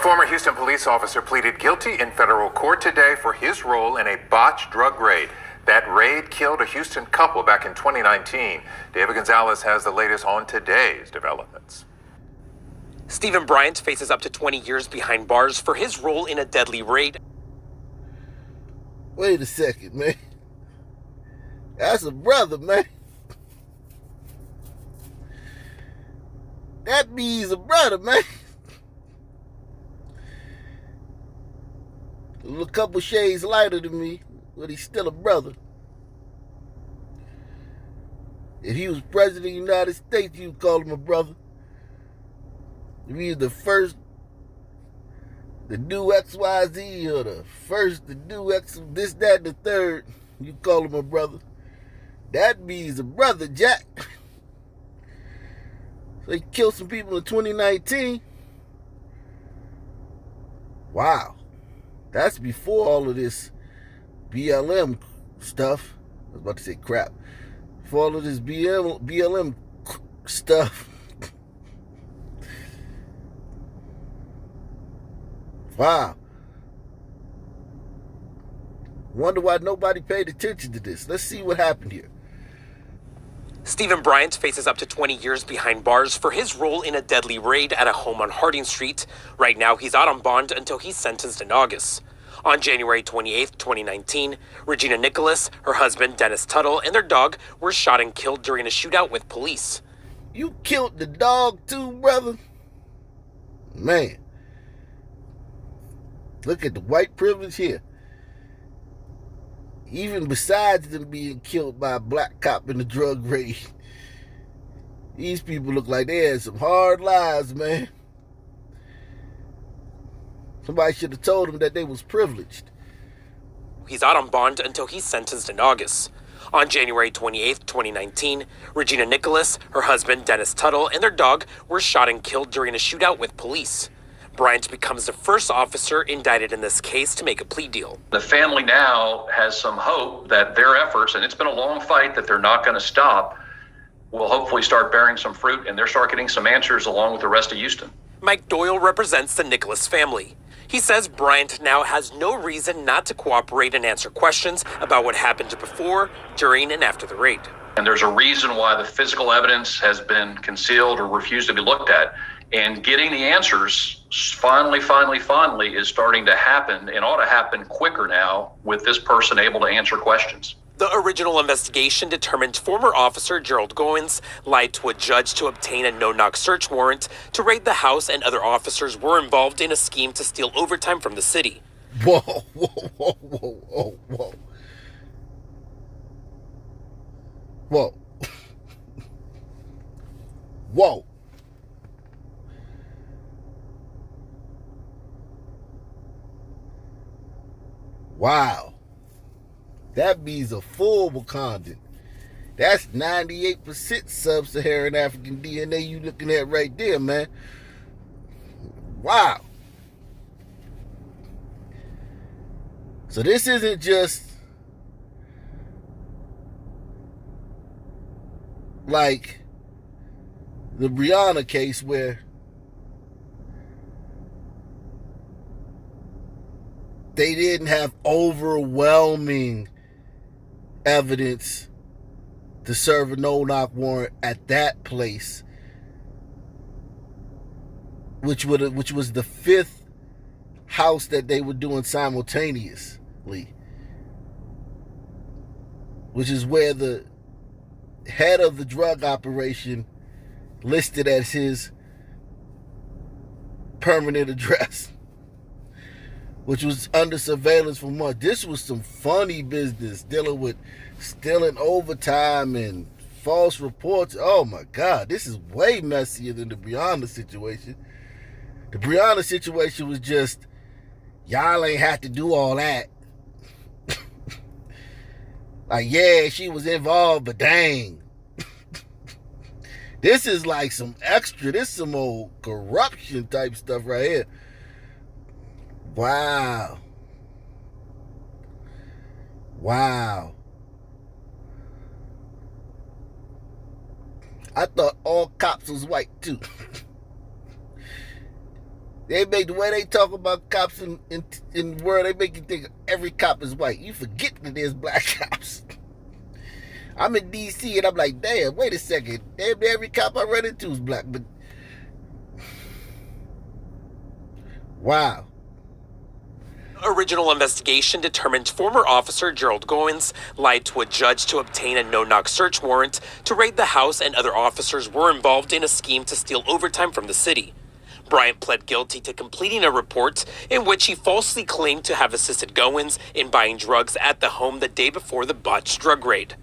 former Houston police officer pleaded guilty in federal court today for his role in a botched drug raid. That raid killed a Houston couple back in 2019. David Gonzalez has the latest on today's developments. Stephen Bryant faces up to 20 years behind bars for his role in a deadly raid. Wait a second, man. That's a brother, man. That means a brother, man. A couple shades lighter than me, but he's still a brother. If he was president of the United States, you'd call him a brother. If he was the first to do XYZ or the first to do X, this, that, and the third, you call him a brother. That means a brother, Jack. So he killed some people in 2019. Wow. That's before all of this BLM stuff. I was about to say crap. Before all of this BLM stuff. Wow. Wonder why nobody paid attention to this. Let's see what happened here. Stephen Bryant faces up to 20 years behind bars for his role in a deadly raid at a home on Harding Street. Right now, he's out on bond until he's sentenced in August. On January 28, 2019, Regina Nicholas, her husband Dennis Tuttle, and their dog were shot and killed during a shootout with police. You killed the dog too, brother? Man. Look at the white privilege here. Even besides them being killed by a black cop in the drug raid, these people look like they had some hard lives, man. Somebody should have told them that they was privileged. He's out on bond until he's sentenced in August. On January 28, 2019, Regina Nicholas, her husband Dennis Tuttle, and their dog were shot and killed during a shootout with police. Bryant becomes the first officer indicted in this case to make a plea deal. The family now has some hope that their efforts, and it's been a long fight that they're not going to stop, will hopefully start bearing some fruit, and they'll start getting some answers along with the rest of Houston. Mike Doyle represents the Nicholas family. He says Bryant now has no reason not to cooperate and answer questions about what happened before, during, and after the raid. And there's a reason why the physical evidence has been concealed or refused to be looked at. And getting the answers finally is starting to happen, and ought to happen quicker now with this person able to answer questions. The original investigation determined former officer Gerald Goins lied to a judge to obtain a no-knock search warrant to raid the house, and other officers were involved in a scheme to steal overtime from the city. Whoa, whoa, whoa, whoa, whoa, whoa. Whoa. Whoa. Wow. That means a full Wakandan. That's 98% sub-Saharan African DNA you looking at right there, man. Wow. So this isn't just like the Breonna case where they didn't have overwhelming evidence to serve a no-knock warrant at that place, which was the fifth house that they were doing simultaneously, which is where the head of the drug operation listed as his permanent address, which was under surveillance for months. This was some funny business dealing with stealing overtime and false reports. Oh my God, this is way messier than the Breonna situation. The Breonna situation was just, y'all ain't have to do all that. Like, yeah, she was involved, but dang. This is like some extra, this is some old corruption type stuff right here. Wow. Wow. I thought all cops was white too. They make the way they talk about cops in the world, they make you think every cop is white. You forget that there's black cops. I'm in D.C. and I'm like, damn, wait a second. Damn, every cop I run into is black. But wow. Original investigation determined former officer Gerald Goins lied to a judge to obtain a no-knock search warrant to raid the house, and other officers were involved in a scheme to steal overtime from the city. Bryant pled guilty to completing a report in which he falsely claimed to have assisted Goins in buying drugs at the home the day before the botched drug raid.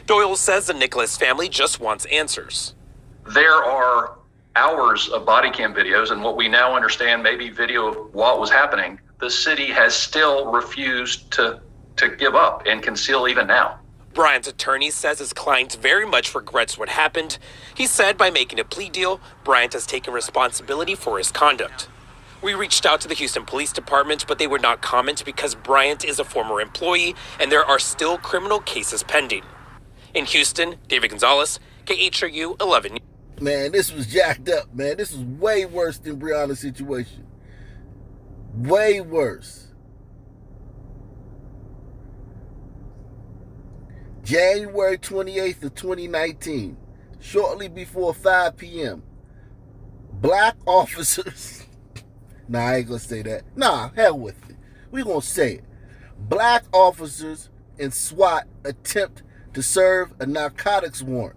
Doyle says the Nicholas family just wants answers. There are hours of body cam videos, and what we now understand, maybe video while it was happening, the city has still refused to give up and conceal even now. Bryant's attorney says his client very much regrets what happened. He said by making a plea deal, Bryant has taken responsibility for his conduct. We reached out to the Houston Police Department, but they would not comment because Bryant is a former employee and there are still criminal cases pending. In Houston, David Gonzalez, KHRU 11. Man, this was jacked up, man. This was way worse than Breonna's situation. Way worse. January 28th of 2019, shortly before 5 p.m., black officers, nah, I ain't gonna say that. Nah, hell with it. We gonna say it. Black officers and SWAT attempt to serve a narcotics warrant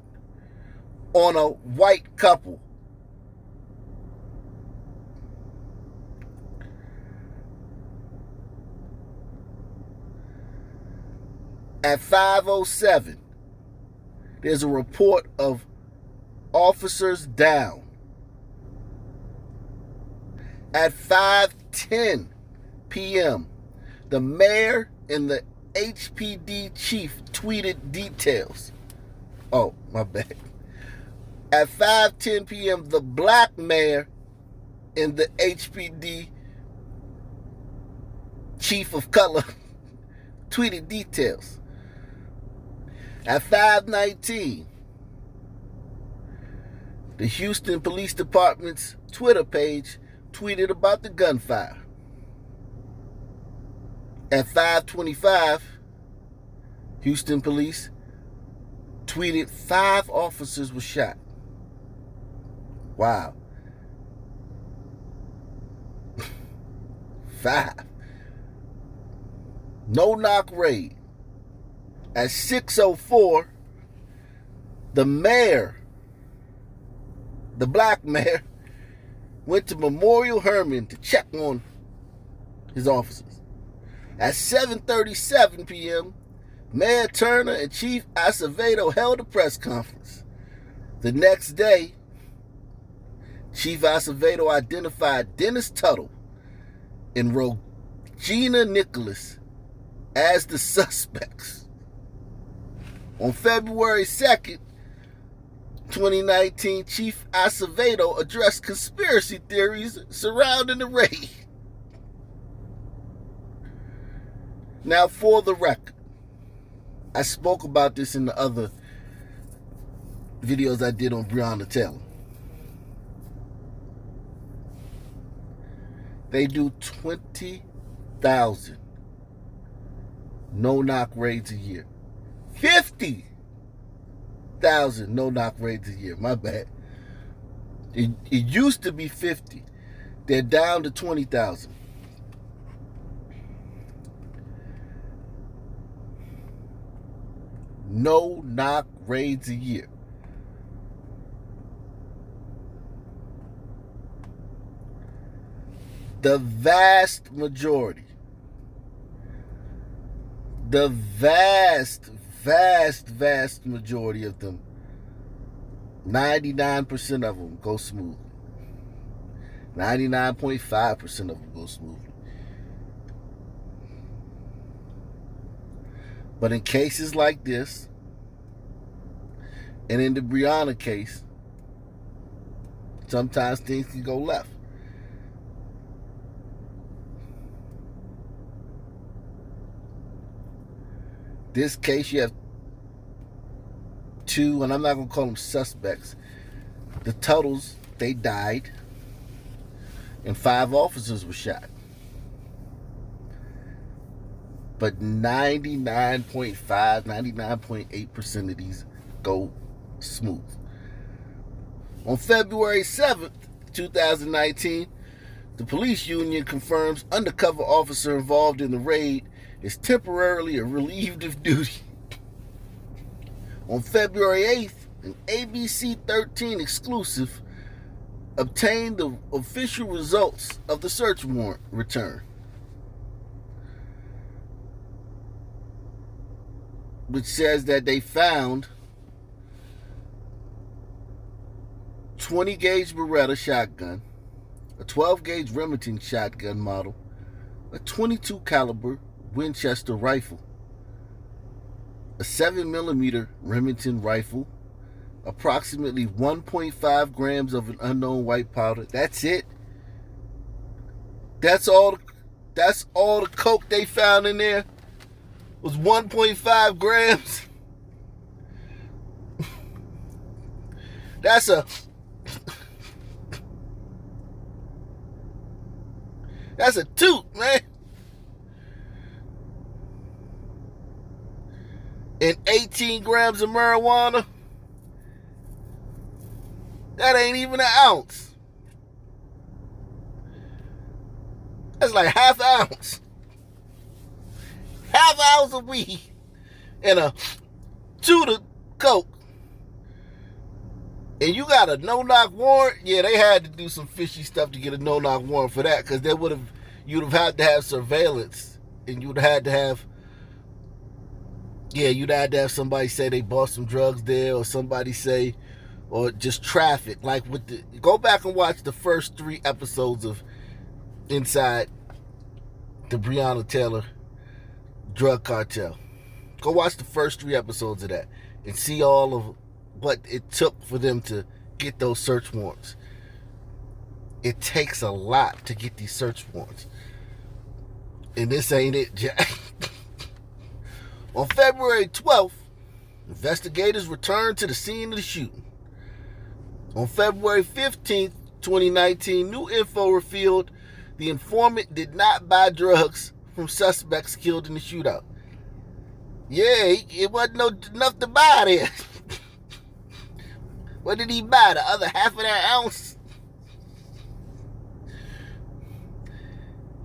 on a white couple. At 5:07, there's a report of officers down. At 5:10 p.m., the mayor and the HPD chief tweeted details. Oh, my bad. At 5:10 p.m., the black mayor and the HPD chief of color tweeted details. At 5:19, the Houston Police Department's Twitter page tweeted about the gunfire. At 5:25, Houston Police tweeted 5 officers were shot. Wow. 5. No-knock raid. At 6:04, the mayor, the black mayor, went to Memorial Hermann to check on his officers. At 7:37 p.m., Mayor Turner and Chief Acevedo held a press conference. The next day, Chief Acevedo identified Dennis Tuttle and Regina Nicholas as the suspects. On February 2nd, 2019, Chief Acevedo addressed conspiracy theories surrounding the raid. Now, for the record, I spoke about this in the other videos I did on Breonna Taylor. They do 20,000 no-knock raids a year. 50,000 no-knock raids a year. My bad. It used to be 50. They're down to 20,000. No-knock raids a year. The vast majority, the vast majority of them, 99% of them go smoothly. 99.5% of them go smoothly. But in cases like this, and in the Breonna case, sometimes things can go left. This case, you have 2, and I'm not going to call them suspects. The Tuttles, they died. and 5 officers were shot. But 99.8% of these go smooth. On February 7th, 2019, the police union confirms undercover officer involved in the raid is temporarily relieved of duty. On February 8th, an ABC 13 exclusive obtained the official results of the search warrant return, which says that they found 20 gauge Beretta shotgun, a 12 gauge Remington shotgun model, a 22 caliber Winchester rifle, a 7mm Remington rifle, approximately 1.5 grams of an unknown white powder. That's it. That's all the coke they found in there was 1.5 grams. That's a toot, man. And 18 grams of marijuana. That ain't even an ounce. That's like half ounce. Half ounce of weed and a toot of coke. And you got a no-knock warrant? Yeah, they had to do some fishy stuff to get a no-knock warrant for that, because you'd have had to have surveillance, and you'd had to have somebody say they bought some drugs there, or somebody say, or just traffic. Like go back and watch the first 3 episodes of Inside the Breonna Taylor Drug Cartel. Go watch the first 3 episodes of that and see all of what it took for them to get those search warrants. It takes a lot to get these search warrants. And this ain't it, Jack. On February 12th, investigators returned to the scene of the shooting. On February 15th, 2019, new info revealed the informant did not buy drugs from suspects killed in the shootout. Yeah, it wasn't enough to buy there. What did he buy? The other half of that ounce?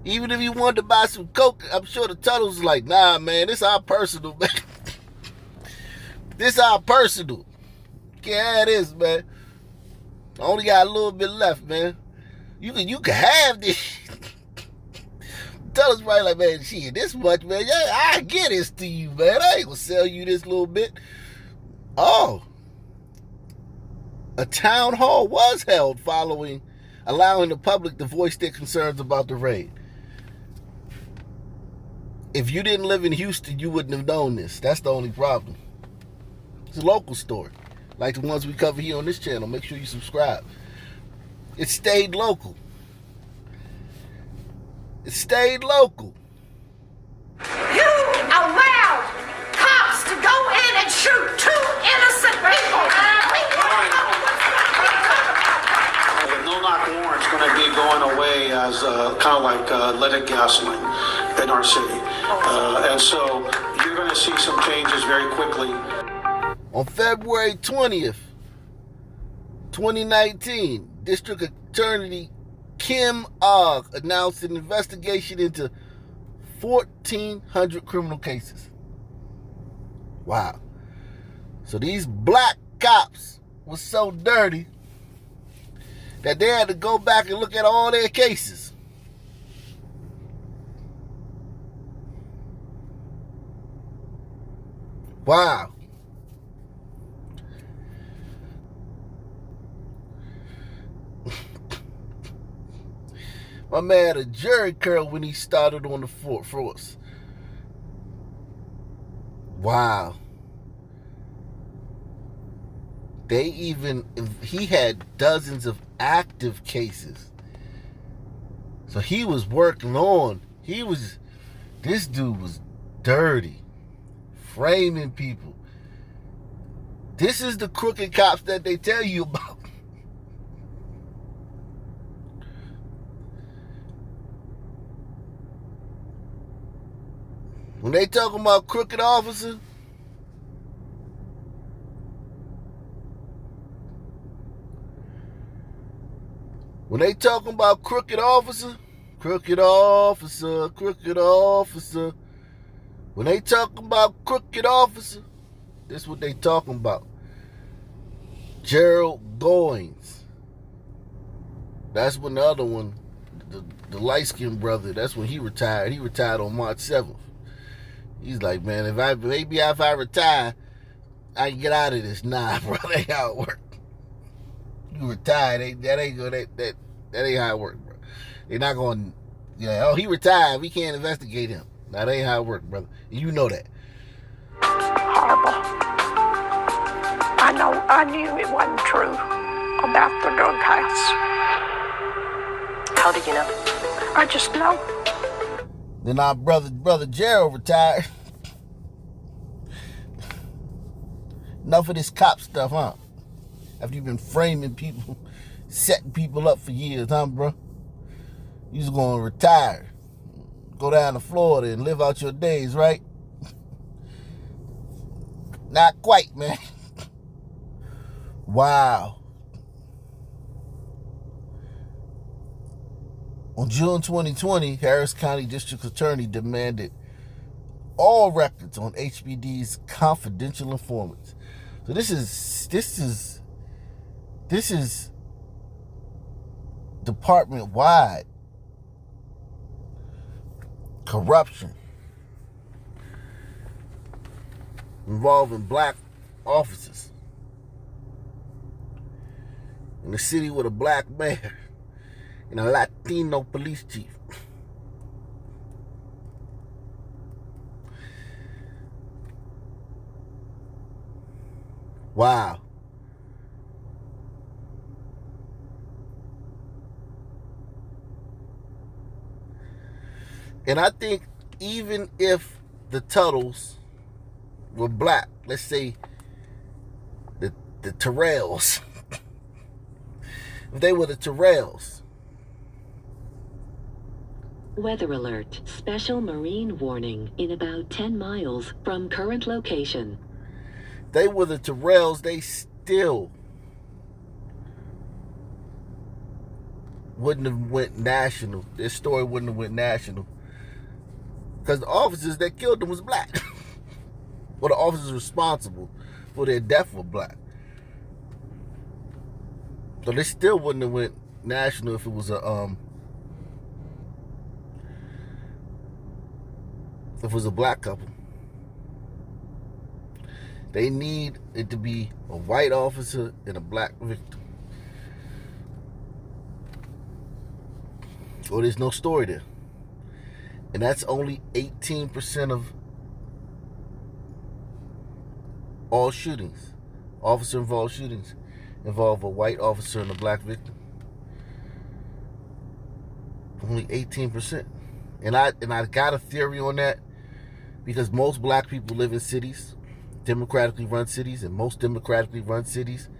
Even if he wanted to buy some coke, I'm sure the Tuttles was like, nah, man, this our personal, man. This our personal. Can't have this, man. I only got a little bit left, man. You can have this. Tuttles probably like, man, shit, this much, man. Yeah, I get this to you, man. I ain't gonna sell you this little bit. Oh. A town hall was held following allowing the public to voice their concerns about the raid. If you didn't live in Houston, you wouldn't have known this. That's the only problem. It's a local story, like the ones we cover here on this channel. Make sure you subscribe. It stayed local. It stayed local. You allowed cops to go in and shoot 2 innocent people. The no-knock warrant's going to be going away as kind of like leaded gasoline in our city. And so you're going to see some changes very quickly. On February 20th, 2019, District Attorney Kim Ogg announced an investigation into 1,400 criminal cases. Wow. So these black cops were so dirty that they had to go back and look at all their cases. Wow. My man had a jerry curl when he started on the force. Wow. He had dozens of active cases. So he was working on, this dude was dirty, framing people. This is the crooked cops that they tell you about. When they talking about crooked officer, when they talking about crooked officer, crooked officer, crooked officer, when they talking about crooked officer, this is what they talking about. Gerald Goins. That's when the other one, the light-skinned brother, that's when he retired. He retired on March 7th. He's like, man, if I retire, I can get out of this. Nah, bro, that ain't how it work. You retire, that ain't how it work, bro. They're not going, oh, he retired, we can't investigate him. Nah, that ain't how it work, brother. You know that. Horrible. I knew it wasn't true about the drug house. How did you know? I just know. Then our brother Gerald retired. Enough of this cop stuff, huh? After you've been framing people, setting people up for years, huh, bro? You just gonna retire, go down to Florida and live out your days, right? Not quite, man. Wow. On June 2020, Harris County District Attorney demanded all records on HPD's confidential informants. So this is department-wide corruption involving black officers in a city with a black mayor and a Latino police chief. Wow. And I think even if the Tuttles were black, let's say the Terrells, if they were the Terrells. Weather alert. Special marine warning in about 10 miles from current location. They were the Terrells, they still wouldn't have went national. Their story wouldn't have went national. Because the officers that killed them was black. Well, the officers responsible for their death were black. So they still wouldn't have went national if it was a black couple. They need it to be a white officer and a black victim. Or there's no story there. And that's only 18% of all shootings. Officer-involved shootings involve a white officer and a black victim. Only 18%. And I got a theory on that because most black people live in cities, democratically run cities, and most democratically run cities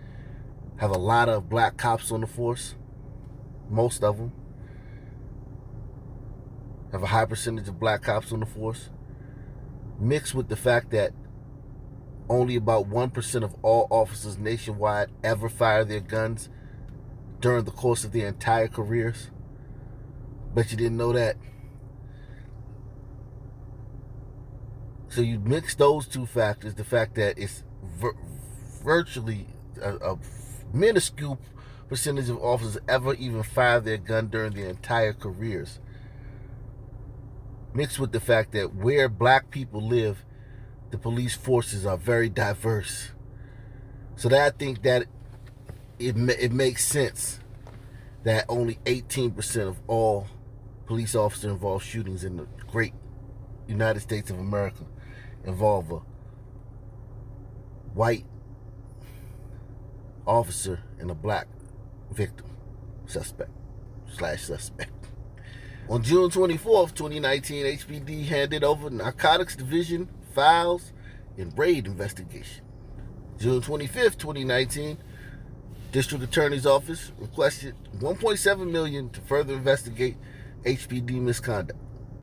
have a lot of black cops on the force. Most of them have a high percentage of black cops on the force, mixed with the fact that only about 1% of all officers nationwide ever fire their guns during the course of their entire careers. Bet you didn't know that. So you mix those two factors, the fact that it's virtually a minuscule percentage of officers ever even fire their gun during their entire careers, mixed with the fact that where black people live, the police forces are very diverse. So that I think that it makes sense that only 18% of all police officer involved shootings in the great United States of America involve a white officer and a black victim, suspect. On June 24th, 2019, HPD handed over Narcotics Division files in raid investigation. June 25th, 2019, District Attorney's Office requested $1.7 million to further investigate HPD misconduct.